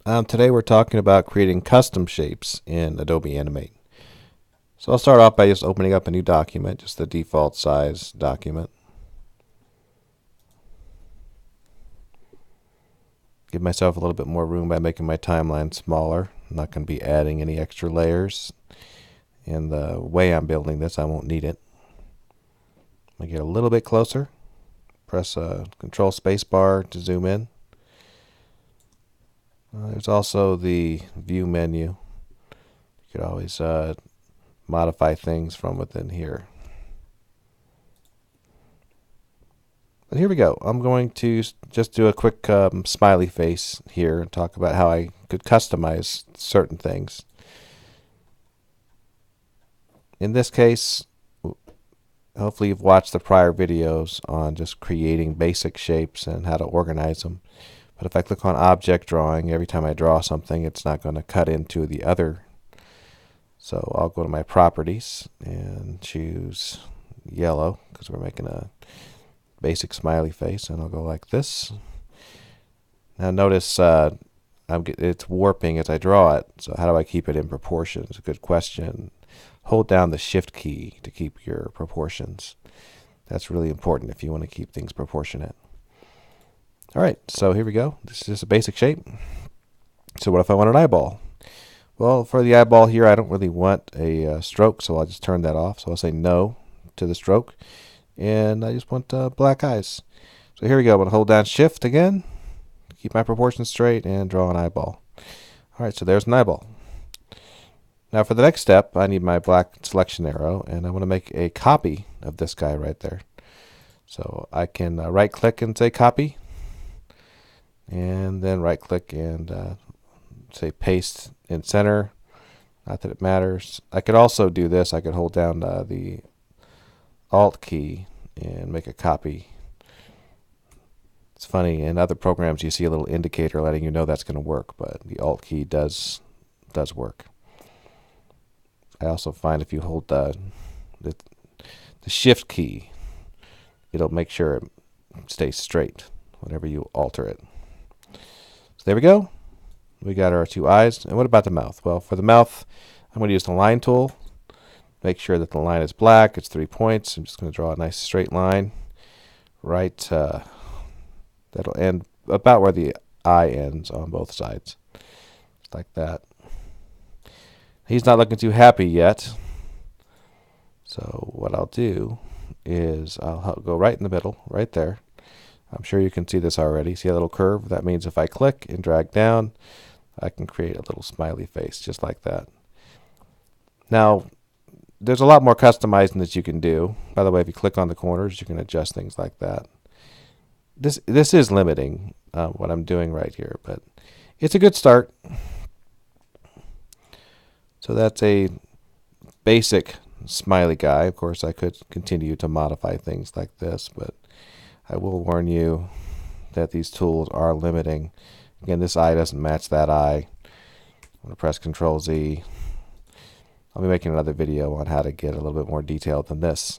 Today we're talking about creating custom shapes in Adobe Animate. So I'll start off by just opening up a new document, just the default size document. Give myself a little bit more room by making my timeline smaller. I'm not going to be adding any extra layers. And the way I'm building this, I won't need it. I'm going to get a little bit closer. Press Control Spacebar to zoom in. There's also the View menu. You could always modify things from within here. But here we go. I'm going to just do a quick smiley face here and talk about how I could customize certain things. In this case, hopefully you've watched the prior videos on just creating basic shapes and how to organize them. But if I click on Object Drawing, every time I draw something, it's not going to cut into the other. So I'll go to my Properties and choose yellow because we're making a basic smiley face, and I'll go like this. Now notice it's warping as I draw it. So how do I keep it in proportion? It's a good question. Hold down the Shift key to keep your proportions. That's really important if you want to keep things proportionate. Alright, so here we go. This is just a basic shape. So what if I want an eyeball? Well, for the eyeball here, I don't really want a stroke, so I'll just turn that off. So I'll say no to the stroke. And I just want black eyes. So here we go. I'm going to hold down Shift again, keep my proportions straight, and draw an eyeball. Alright, so there's an eyeball. Now for the next step, I need my black selection arrow, and I want to make a copy of this guy right there. So I can right click and say copy, and then right click and say paste in center. Not that it matters. I could also do this. I could hold down the Alt key and make a copy. It's funny, in other programs you see a little indicator letting you know that's going to work, but the Alt key does work. I also find if you hold the Shift key, it'll make sure it stays straight whenever you alter it. So there we go. We got our two eyes. And what about the mouth? Well, for the mouth, I'm going to use the line tool. Make sure that the line is black. It's 3 points. I'm just going to draw a nice straight line. Right, that'll end about where the eye ends on both sides. Like that. He's not looking too happy yet. So what I'll do is I'll go right in the middle, right there. I'm sure you can see this already. See a little curve? That means if I click and drag down, I can create a little smiley face just like that. Now, there's a lot more customizing that you can do. By the way, if you click on the corners, you can adjust things like that. This is limiting what I'm doing right here, but it's a good start. So that's a basic smiley guy. Of course, I could continue to modify things like this, but I will warn you that these tools are limiting. Again, this eye doesn't match that eye. I'm going to press Control Z. I'll be making another video on how to get a little bit more detailed than this.